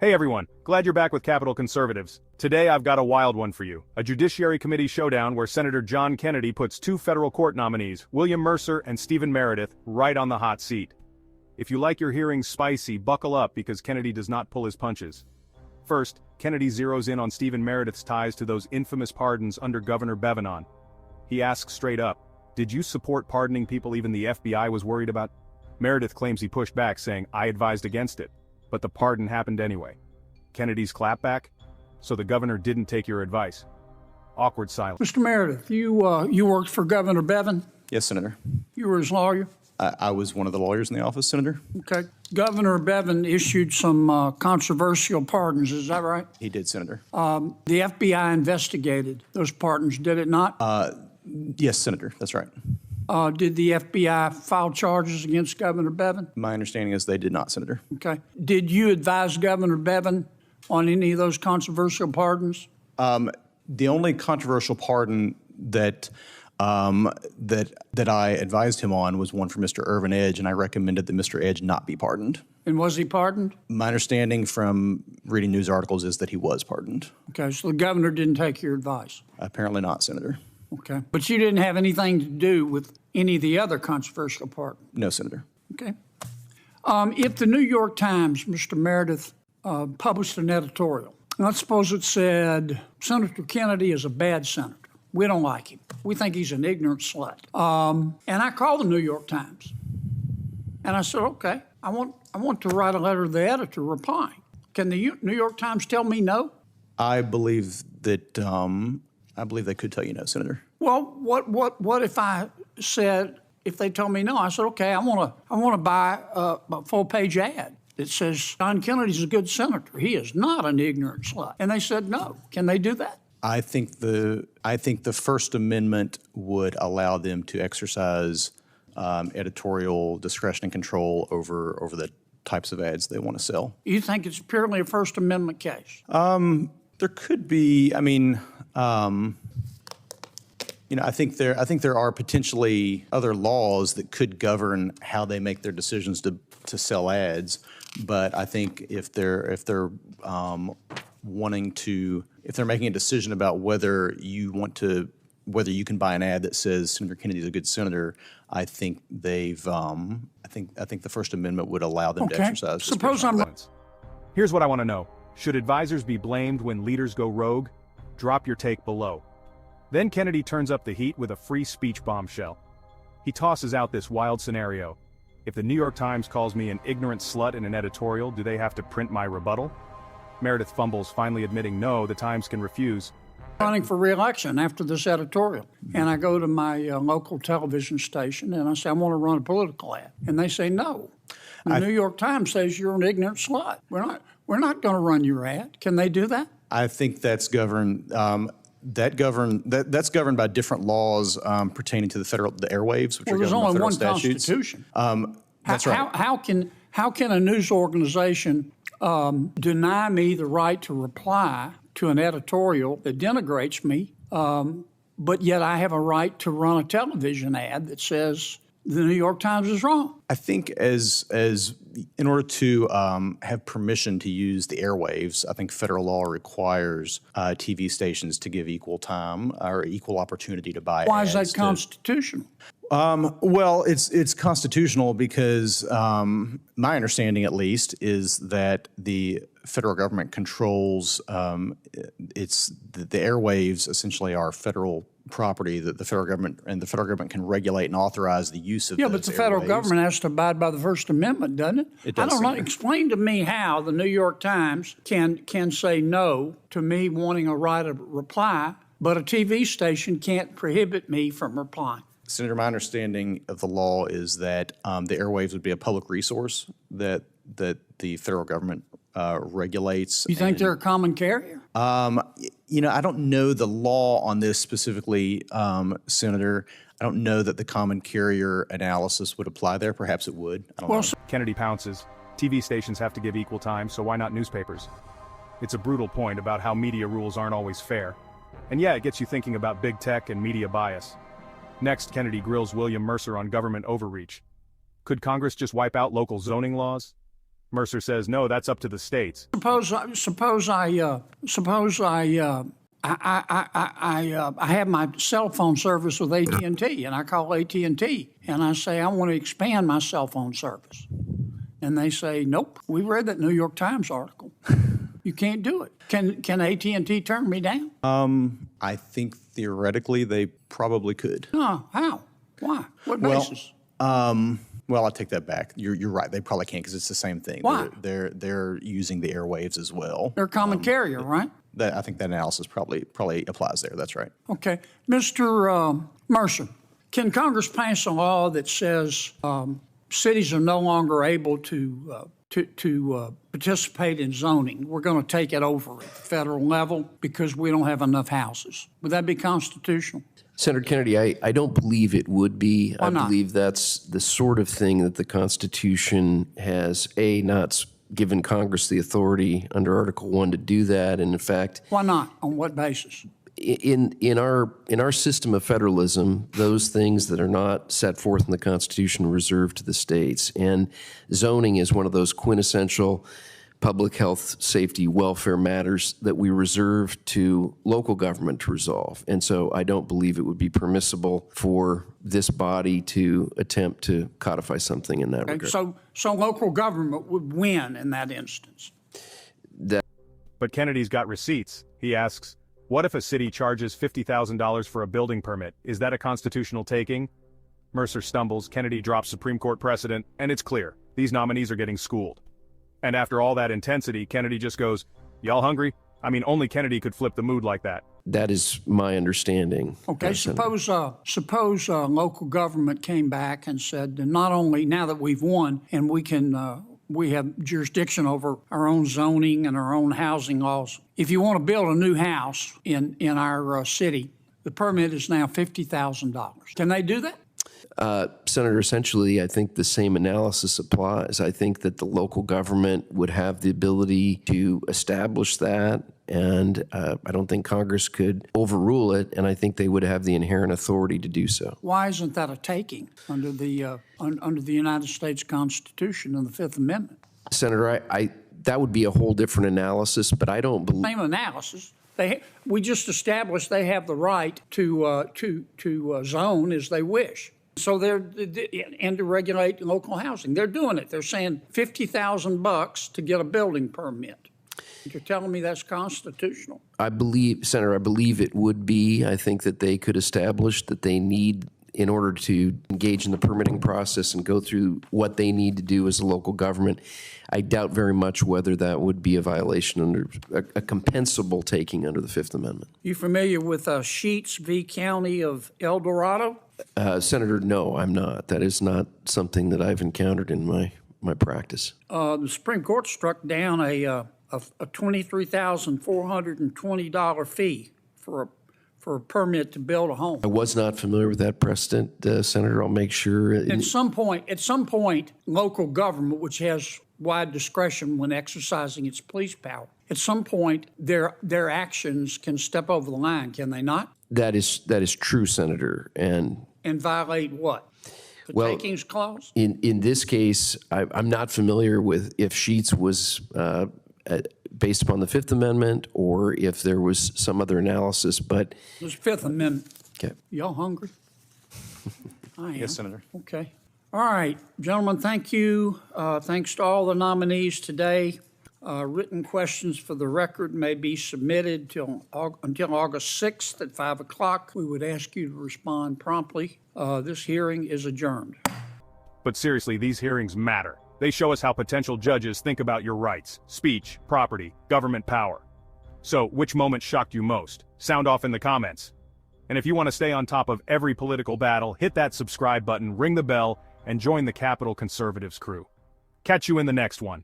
Hey everyone, glad you're back with Capital Conservatives. Today I've got a wild one for you. A Judiciary Committee showdown where Senator John Kennedy puts two federal court nominees, William Mercer and Stephen Meredith, right on the hot seat. If you like your hearings spicy, buckle up because Kennedy does not pull his punches. First, Kennedy zeroes in on Stephen Meredith's ties to those infamous pardons under Governor Beavenon. He asks straight up, "Did you support pardoning people even the FBI was worried about?" Meredith claims he pushed back, saying, "I advised against it. But the pardon happened anyway." Kennedy's clapback? So the governor didn't take your advice. Awkward silence. Mr. Meredith, you worked for Governor Beavenon? Yes, Senator. You were his lawyer? I was one of the lawyers in the office, Senator. Okay. Governor Beavenon issued some controversial pardons, is that right? He did, Senator. The FBI investigated those pardons, did it not? Yes, Senator, that's right. Did the FBI file charges against Governor Beavenon? My understanding is they did not, Senator. Okay. Did you advise Governor Beavenon on any of those controversial pardons? The only controversial pardon that I advised him on was one for Mr. Irvin Edge, and I recommended that Mr. Edge not be pardoned. And was he pardoned? My understanding from reading news articles is that he was pardoned. Okay, so the governor didn't take your advice? Apparently not, Senator. Okay. But you didn't have anything to do with any of the other controversial pardons? No, Senator. Okay. If the New York Times, Mr. Meredith, published an editorial, let's suppose it said, Senator Kennedy is a bad senator. We don't like him. We think he's an ignorant slut. And I called the New York Times. And I said, okay, I want to write a letter to the editor replying. Can the New York Times tell me no? I believe that I believe they could tell you no, Senator. Well, what if I said, if they told me no, I said, okay, I want to buy a full-page ad that says John Kennedy's a good senator. He is not an ignorant slut. And they said no. Can they do that? I think the First Amendment would allow them to exercise editorial discretion and control over the types of ads they want to sell. You think it's purely a First Amendment case? There could be. I mean, I think there are potentially other laws that could govern how they make their decisions to sell ads. But I think if they're making a decision about whether you can buy an ad that says Senator Kennedy is a good senator, I think I think the First Amendment would allow them to exercise. Suppose I'm. Here's what I want to know. Should advisors be blamed when leaders go rogue? Drop your take below. Then Kennedy turns up the heat with a free speech bombshell. He tosses out this wild scenario. If the New York Times calls me an ignorant slut in an editorial, do they have to print my rebuttal? Meredith fumbles, finally admitting no, the Times can refuse. Running for re-election after this editorial. And I go to my local television station and I say, I want to run a political ad. And they say no. The New York Times says you're an ignorant slut. We're not going to run your ad. Can they do that? I think that's governed. That's governed by different laws pertaining to the airwaves, which are governed by federal statutes. There's only one Constitution. That's right. How can a news organization deny me the right to reply to an editorial that denigrates me, but yet I have a right to run a television ad that says the New York Times is wrong? I think as in order to have permission to use the airwaves, I think federal law requires TV stations to give equal time or equal opportunity to buy ads. Why is that constitutional? Well, it's constitutional because my understanding, at least, is that the federal government controls the airwaves. Essentially, are federal property that the federal government can regulate and authorize the use of. Yeah, but the federal government has to abide by the First Amendment, doesn't it? It does. I don't know. Explain to me how the New York Times can say no to me wanting a right of reply, but a TV station can't prohibit me from replying. Senator, my understanding of the law is that the airwaves would be a public resource that the federal government regulates. You think they're a common carrier? I don't know the law on this specifically, Senator. I don't know that the common carrier analysis would apply there. Perhaps it would. I don't know. Kennedy pounces. TV stations have to give equal time, so why not newspapers? It's a brutal point about how media rules aren't always fair. And yeah, it gets you thinking about big tech and media bias. Next, Kennedy grills William Mercer on government overreach. Could Congress just wipe out local zoning laws? Mercer says, no, that's up to the states. Suppose I have my cell phone service with AT&T, and I call AT&T, and I say, I want to expand my cell phone service. And they say, nope, we read that New York Times article. You can't do it. Can AT&T turn me down? I think theoretically they probably could. Oh, how? Why? What basis? Well, I take that back. You're right. They probably can't because it's the same thing. Why? They're using the airwaves as well. They're a common carrier, right? I think that analysis probably applies there. That's right. Okay. Mr. Mercer, can Congress pass a law that says cities are no longer able to participate in zoning? We're going to take it over at the federal level because we don't have enough houses. Would that be constitutional? Senator Kennedy, I don't believe it would be. Why not? I believe that's the sort of thing that the Constitution has, not given Congress the authority under Article 1 to do that. And in fact, Why not? On what basis? in our system of federalism, those things that are not set forth in the Constitution are reserved to the states. And zoning is one of those quintessential public health, safety, welfare matters that we reserve to local government to resolve. And so I don't believe it would be permissible for this body to attempt to codify something in that regard. So local government would win in that instance. But Kennedy's got receipts. He asks, what if a city charges $50,000 for a building permit? Is that a constitutional taking? Mercer stumbles, Kennedy drops Supreme Court precedent, and it's clear. These nominees are getting schooled. And after all that intensity, Kennedy just goes, y'all hungry? I mean, only Kennedy could flip the mood like that. That is my understanding. Okay, suppose local government came back and said, not only now that we've won and we have jurisdiction over our own zoning and our own housing laws. If you want to build a new house in our city, the permit is now $50,000. Can they do that? Senator, essentially, I think the same analysis applies. I think that the local government would have the ability to establish that, and I don't think Congress could overrule it, and I think they would have the inherent authority to do so. Why isn't that a taking under the United States Constitution and the Fifth Amendment? Senator, that would be a whole different analysis, but I don't believe... Same analysis. We just established they have the right to zone as they wish. So and to regulate local housing. They're doing it. They're saying $50,000 to get a building permit. You're telling me that's constitutional? Senator, I believe it would be. I think that they could establish that they need, in order to engage in the permitting process and go through what they need to do as a local government. I doubt very much whether that would be a violation under a compensable taking under the Fifth Amendment. You familiar with Sheets v. County of El Dorado? Senator, no, I'm not. That is not something that I've encountered in my practice. The Supreme Court struck down a $23,420 fee for a permit to build a home. I was not familiar with that precedent, Senator. I'll make sure. At some point, local government, which has wide discretion when exercising its police power, at some point, their actions can step over the line, can they not? That is true, Senator. And violate what? The takings clause? In this case, I'm not familiar with if Sheets was based upon the Fifth Amendment or if there was some other analysis, but... It was Fifth Amendment. Okay. Y'all hungry? I am. Yes, Senator. Okay. All right, gentlemen, thank you. Thanks to all the nominees today. Written questions for the record may be submitted until August 6th at 5 o'clock. We would ask you to respond promptly. This hearing is adjourned. But seriously, these hearings matter. They show us how potential judges think about your rights, speech, property, government power. So, which moment shocked you most? Sound off in the comments. And if you want to stay on top of every political battle, hit that subscribe button, ring the bell, and join the Capitol Conservatives crew. Catch you in the next one.